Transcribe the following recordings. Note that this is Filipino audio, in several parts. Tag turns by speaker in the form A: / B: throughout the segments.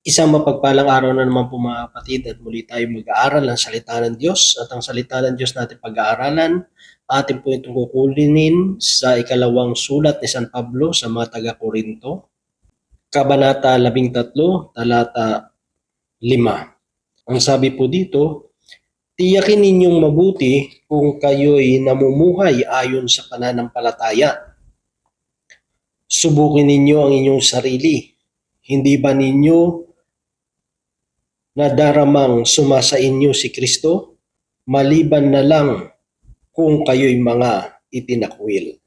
A: Isang mapagpalang araw na naman po mga kapatid at muli tayo mag-aaral ng salita ng Diyos at ang salita ng Diyos natin pag-aaralan atin po itong kukulinin sa ikalawang sulat ni San Pablo sa mga taga-Korinto, Kabanata 13, talata 5. Ang sabi po dito, tiyakin ninyong mabuti kung kayo'y namumuhay ayon sa pananampalataya. Subukin ninyo ang inyong sarili. Hindi ba ninyo nadaramang sumasa inyo si Kristo, maliban na lang kung kayo'y mga itinakwil.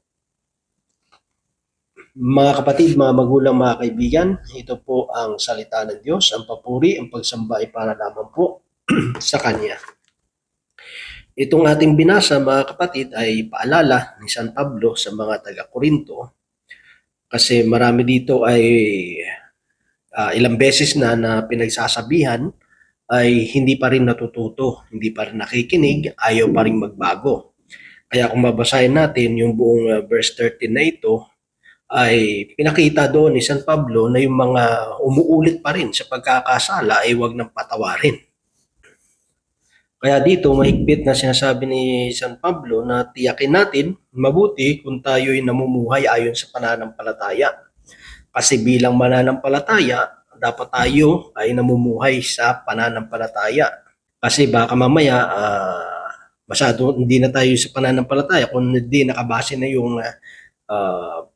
A: Mga kapatid, mga magulang, mga kaibigan, ito po ang salita ng Diyos. Ang papuri, ang pagsamba ay para lamang po sa Kanya. Itong ating binasa, mga kapatid, ay paalala ni San Pablo sa mga taga-Korinto kasi marami dito ay ilang beses na pinagsasabihan ay hindi pa rin natututo, hindi pa rin nakikinig, ayaw pa rin magbago. Kaya kung babasahin natin yung buong verse 13 na ito, ay pinakita doon ni San Pablo na yung mga umuulit pa rin sa pagkakasala ay huwag nang patawarin. Kaya dito, mahigpit na sinasabi ni San Pablo na tiyakin natin mabuti kung tayo'y namumuhay ayon sa pananampalataya. Kasi bilang mananampalataya, dapat tayo ay namumuhay sa pananampalataya. Kasi baka mamaya masyado hindi na tayo sa pananampalataya kung hindi nakabase na yung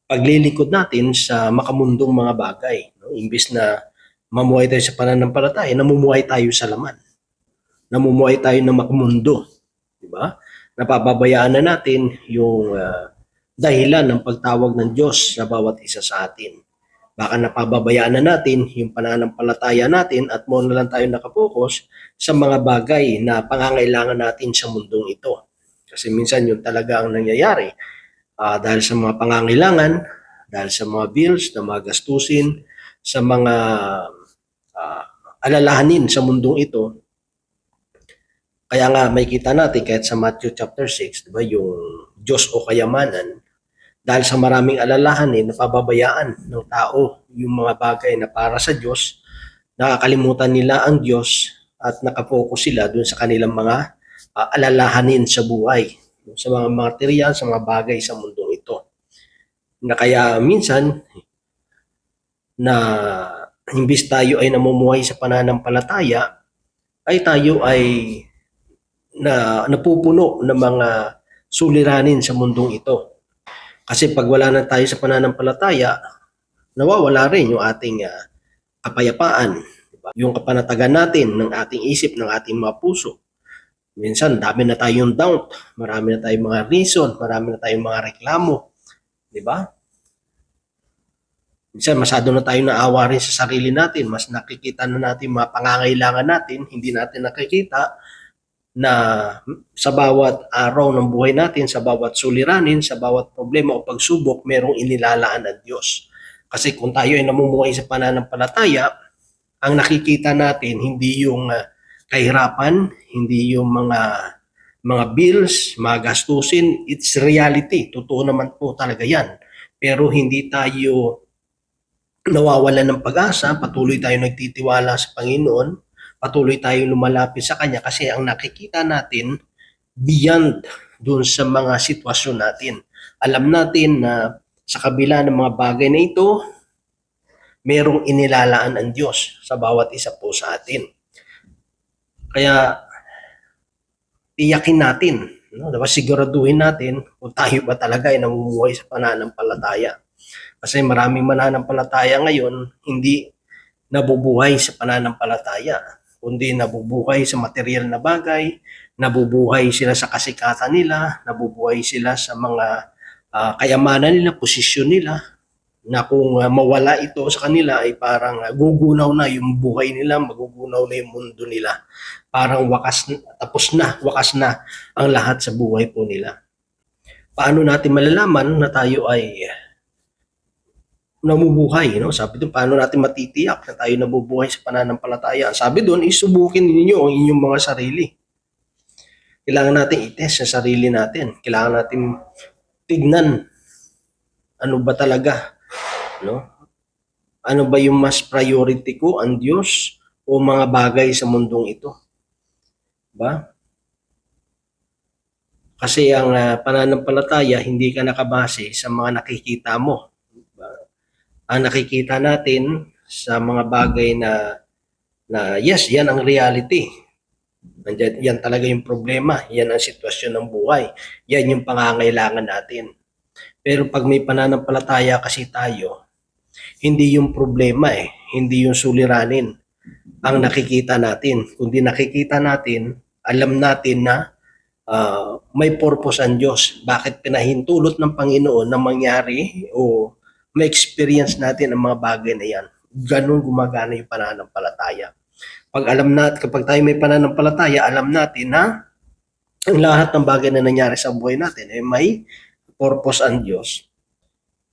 A: paglilingkod natin sa makamundong mga bagay. No? Imbis na mamuhay tayo sa pananampalataya, namumuhay tayo sa laman. Namumuhay tayo ng makamundo. Diba? Napapabayaan na natin yung dahilan ng pagtawag ng Diyos sa bawat isa sa atin. Baka napababayaan na natin yung pananampalataya natin at mo na lang tayo nakapokus sa mga bagay na pangangailangan natin sa mundong ito. Kasi minsan yun talaga ang nangyayari dahil sa mga pangangailangan, dahil sa mga bills na mga gastusin, sa mga alalahanin sa mundong ito. Kaya nga may kita natin kahit sa Matthew chapter 6, diba, yung Diyos o kayamanan, dahil sa maraming alalahanin, napababayaan ng tao yung mga bagay na para sa Diyos, nakakalimutan nila ang Diyos at nakapokus sila dun sa kanilang mga alalahanin sa buhay, sa mga material, sa mga bagay sa mundong ito. Na kaya minsan, na imbis tayo ay namumuhay sa pananampalataya, ay tayo ay napupuno ng mga suliranin sa mundong ito. Kasi pag wala na tayo sa pananampalataya, nawawala rin yung ating kapayapaan, diba? Yung kapanatagan natin ng ating isip, ng ating mga puso. Minsan, dami na tayong doubt, marami na tayong mga reason, marami na tayong mga reklamo, di ba? Minsan, masyado na tayong naawa rin sa sarili natin, mas nakikita na natin mga pangangailangan natin, hindi natin nakikita na sa bawat araw ng buhay natin, sa bawat suliranin, sa bawat problema o pagsubok, merong inilalaan ng Diyos. Kasi kung tayo ay namumuhay sa pananampalataya, ang nakikita natin hindi yung kahirapan, hindi yung mga bills, mga gastusin, it's reality. Totoo naman po talaga yan. Pero hindi tayo nawawalan ng pag-asa, patuloy tayo nagtitiwala sa Panginoon, patuloy tayong lumalapit sa Kanya kasi ang nakikita natin beyond dun sa mga sitwasyon natin. Alam natin na sa kabila ng mga bagay na ito, merong inilalaan ang Diyos sa bawat isa po sa atin. Kaya tiyakin natin, no? Diba? Siguraduhin natin kung tayo ba talaga ay namumuhay sa pananampalataya. Kasi maraming mananampalataya ngayon hindi nabubuhay sa pananampalataya, kundi nabubuhay sa material na bagay, nabubuhay sila sa kasikatan nila, nabubuhay sila sa mga kayamanan nila, posisyon nila, na kung mawala ito sa kanila ay parang gugunaw na yung buhay nila, magugunaw na yung mundo nila. Parang wakas na ang lahat sa buhay po nila. Paano natin malalaman na tayo ay namumuhay, no? Sabi doon, paano natin matitiyak na tayo nabubuhay sa pananampalataya? Sabi doon, isubukin ninyo ang inyong mga sarili. Kailangan natin i-test sa sarili natin. Kailangan natin tignan ano ba talaga, no? Ano ba yung mas priority ko, ang Diyos o mga bagay sa mundong ito? Ba? Kasi ang pananampalataya, hindi ka nakabase sa mga nakikita mo. Diba? Ang nakikita natin sa mga bagay na yes, yan ang reality. Nandiyan, yan talaga yung problema. Yan ang sitwasyon ng buhay. Yan yung pangangailangan natin. Pero pag may pananampalataya kasi tayo, hindi yung problema hindi yung suliranin ang nakikita natin. Kundi nakikita natin, alam natin na may purpose ang Diyos. Bakit pinahintulot ng Panginoon na mangyari o ma-experience natin ang mga bagay na yan. Ganun gumagana yung pananampalataya. Kapag tayo may pananampalataya, alam natin na ang lahat ng bagay na nangyari sa buhay natin may purpose ang Diyos.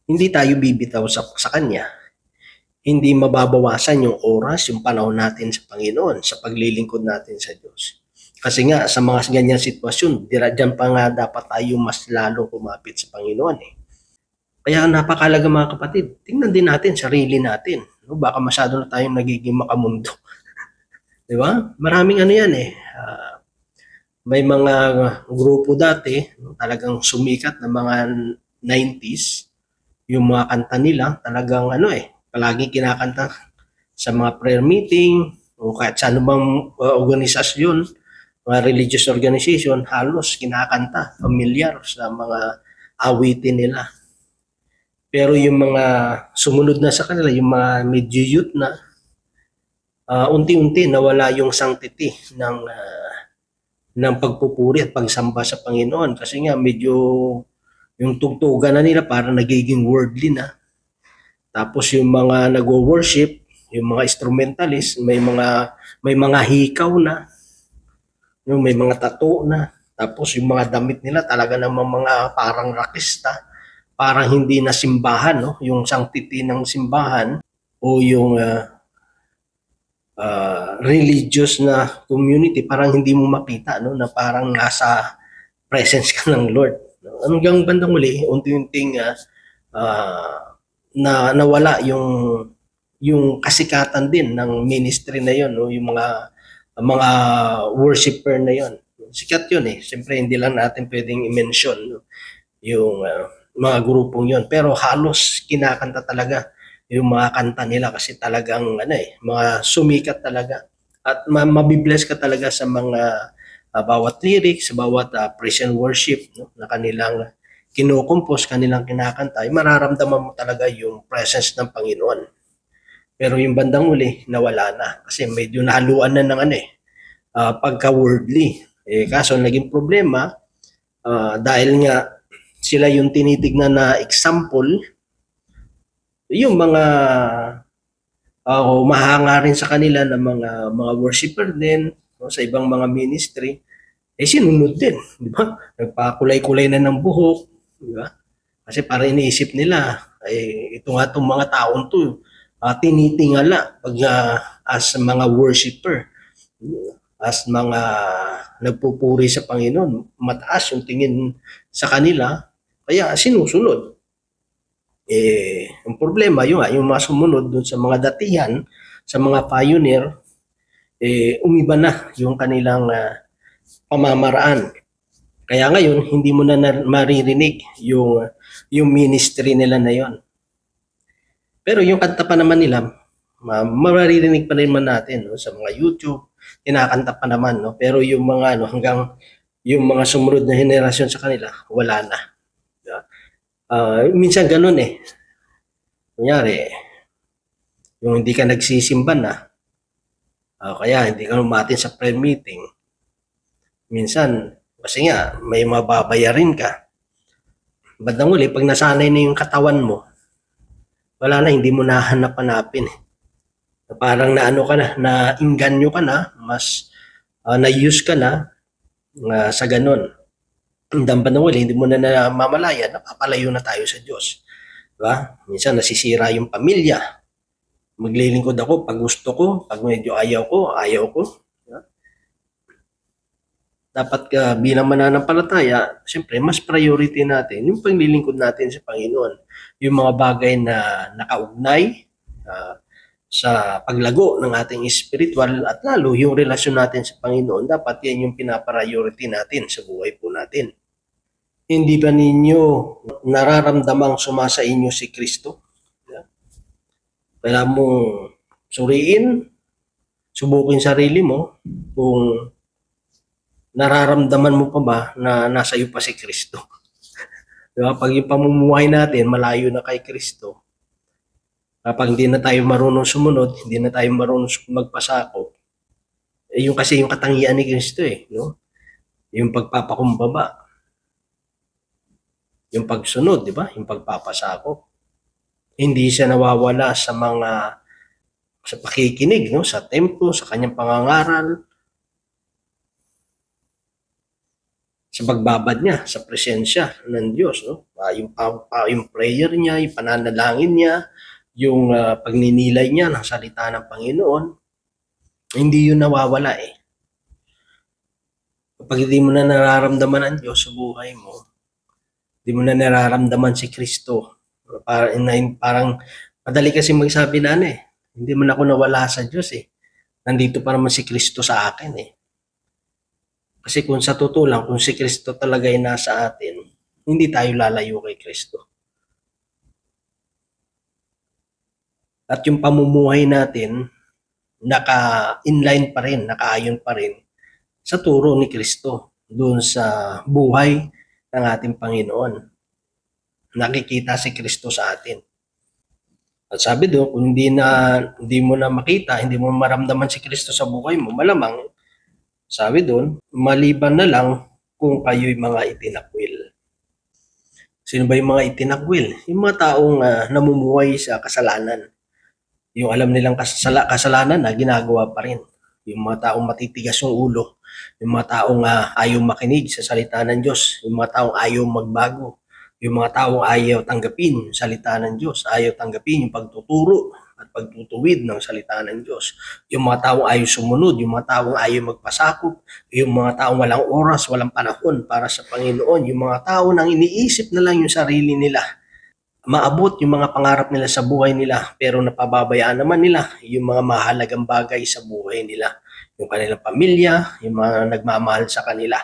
A: Hindi tayo bibitaw sa Kanya. Hindi mababawasan yung oras, yung panahon natin sa Panginoon, sa paglilingkod natin sa Diyos. Kasi nga, sa mga ganyan sitwasyon, dyan pa nga dapat tayo mas lalo kumapit sa Panginoon Kaya napakalaga mga kapatid, tingnan din natin sarili natin. Baka masyado na tayong nagiging makamundo. Di ba? Maraming yan may mga grupo dati, talagang sumikat na mga 90s, yung mga kanta nila, talagang palagi kinakanta sa mga prayer meeting, o kahit sa anumang organisasyon, mga religious organization, halos kinakanta, familiar sa mga awitin nila. Pero yung mga sumunod na sa kanila, yung mga medyo youth na, unti-unti nawala yung sanctity ng pagpupuri at pagsamba sa Panginoon. Kasi nga medyo yung tugtugan na nila para nagiging worldly na. Tapos yung mga nagwo-worship, yung mga instrumentalist, may mga hikaw na, may mga tattoo na. Tapos yung mga damit nila talaga namang mga parang rockista, parang hindi na simbahan, yung sanctity ng simbahan o yung religious na community, parang hindi mo makita na parang nasa presence ka ng Lord. Hanggang bandang uli, unti-unting na nawala yung kasikatan din ng ministry na yon, yung mga worshiper na yon. Sikat yun Siyempre hindi lang natin pwedeng i-mention yung mga grupong yon, pero halos kinakanta talaga yung mga kanta nila kasi talagang mga sumikat talaga at mabibless ka talaga sa mga bawat lyrics, sa bawat praise and worship na kanilang kinukumpos, kanilang kinakanta, ay mararamdaman mo talaga yung presence ng Panginoon. Pero yung bandang uli, nawala na kasi medyo nahaluan na ng pagka-worldly. Kaso naging problema dahil nga sila yung tinitignan na example, yung mga mahanga rin sa kanila ng mga worshiper din sa ibang mga ministry, sinunod din, di ba? Nagpakulay-kulay na ng buhok, di ba? Kasi para iniisip nila, ito nga itong mga taon to, tinitingala pag as mga worshiper, as mga nagpupuri sa Panginoon, mataas yung tingin sa kanila, kaya sinusunod. Ang problema, yung mga sumunod dun sa mga datihan, sa mga pioneer, umiba na yung kanilang pamamaraan. Kaya ngayon, hindi mo na maririnig yung ministry nila na yon. Pero yung kanta pa naman nila, maririnig pa naman natin sa mga YouTube, kinakanta pa naman. Pero yung mga hanggang yung mga sumunod na henerasyon sa kanila, wala na. Minsan ganun Kunyari, yung hindi ka nagsisimba na, kaya hindi ka umatin sa prayer meeting, minsan, kasi nga, may mababayarin ka. Bandang uli, pag nasanay na yung katawan mo, wala na, hindi mo nahanap-hanapin Parang naano ka na, nainganyo ka na, mas na-use ka na sa ganun. Hanggang bandang uli, hindi mo na namamalaya, napapalayo na tayo sa Diyos. Diba? Minsan nasisira yung pamilya. Maglilingkod ako pag gusto ko, pag medyo ayaw ko. Diba? Dapat bilang mananampalataya, siyempre mas priority natin yung paglilingkod natin sa Panginoon. Yung mga bagay na nakaugnay sa paglago ng ating spiritual at lalo yung relasyon natin sa Panginoon, dapat yan yung pinapriority natin sa buhay po natin. Hindi ba ninyo nararamdamang sumasa inyo si Kristo? Kailangan mong suriin, subukin sarili mo kung nararamdaman mo pa ba na nasa iyo pa si Kristo. Diba? Pag yung pamumuhay natin malayo na kay Kristo, kapag hindi na tayo marunong sumunod, hindi na tayo marunong magpasakop, yung kasi yung katangian ni Kristo no? Yung pagpapakumbaba, yung pagsunod, di ba? Yung pagpapasakop. Hindi siya nawawala sa pakikinig, no? Sa templo, sa kanyang pangangaral, sa pagbabad niya, sa presensya ng Diyos, no? Yung prayer niya, yung pananalangin niya, yung pagninilay niya ng salita ng Panginoon, hindi yun nawawala Kapag hindi mo na nararamdaman ang Diyos sa buhay mo, hindi mo na nararamdaman si Kristo. Parang madali kasi magsabi na hindi man ako nawala sa Diyos Nandito pa naman si Kristo sa akin Kasi kung sa totoo lang, kung si Kristo talaga ay nasa atin, hindi tayo lalayo kay Kristo. At yung pamumuhay natin, naka-inline pa rin, nakaayon pa rin sa turo ni Kristo doon sa buhay ng ating Panginoon. Nakikita si Kristo sa atin. At sabi doon, kung hindi mo na makita, hindi mo maramdaman si Kristo sa buhay mo, malamang, sabi doon, maliban na lang kung kayo'y mga itinakwil. Sino ba yung mga itinakwil? Yung mga taong namumuhay sa kasalanan. Yung alam nilang kasalanan na ginagawa pa rin. Yung mga taong matitigas yung ulo. Yung mga taong ayaw makinig sa salita ng Diyos. Yung mga taong ayaw magbago. Yung mga taong ayaw tanggapin yung salita ng Diyos. Ayaw tanggapin yung pagtuturo at pagtutuwid ng salita ng Diyos. Yung mga taong ayaw sumunod. Yung mga taong ayaw magpasakop. Yung mga taong walang oras, walang panahon para sa Panginoon. Yung mga taong nang iniisip na lang yung sarili nila. Maabot yung mga pangarap nila sa buhay nila pero napababayaan naman nila yung mga mahalagang bagay sa buhay nila. Yung kanilang pamilya, yung mga nagmamahal sa kanila,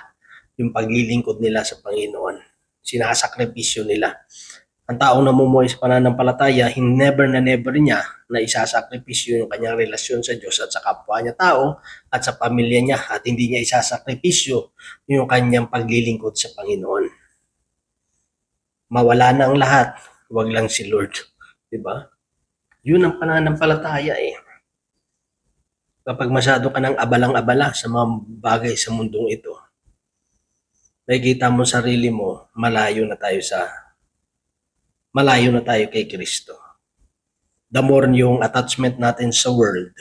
A: yung paglilingkod nila sa Panginoon. Sinasakripisyo nila. Ang taong namumuhay sa pananampalataya, never niya na isasakripisyo yung kanyang relasyon sa Diyos at sa kapwa niya tao at sa pamilya niya at hindi niya isasakripisyo yung kanyang paglilingkod sa Panginoon. Mawala na ang lahat. Wag lang si Lord. Diba? Yun ang pananampalataya Kapag masyado ka ng abalang-abala sa mga bagay sa mundong ito, nakikita mo sarili mo, malayo na tayo kay Kristo. The more yung attachment natin sa world,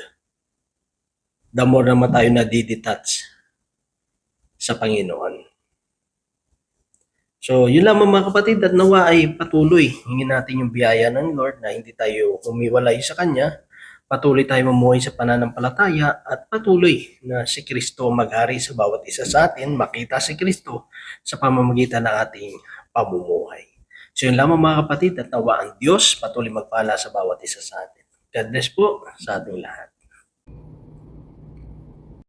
A: the more naman tayo na-detach sa Panginoon. So, yun lamang mga kapatid at nawa ay patuloy. Hingin natin yung biyaya ng Lord na hindi tayo humiwalay sa Kanya. Patuloy tayo mamuhay sa pananampalataya at patuloy na si Kristo maghari sa bawat isa sa atin, makita si Kristo sa pamamagitan ng ating pamumuhay. So, yun lamang mga kapatid at nawa ang Diyos patuloy magpala sa bawat isa sa atin. God bless po sa ating lahat.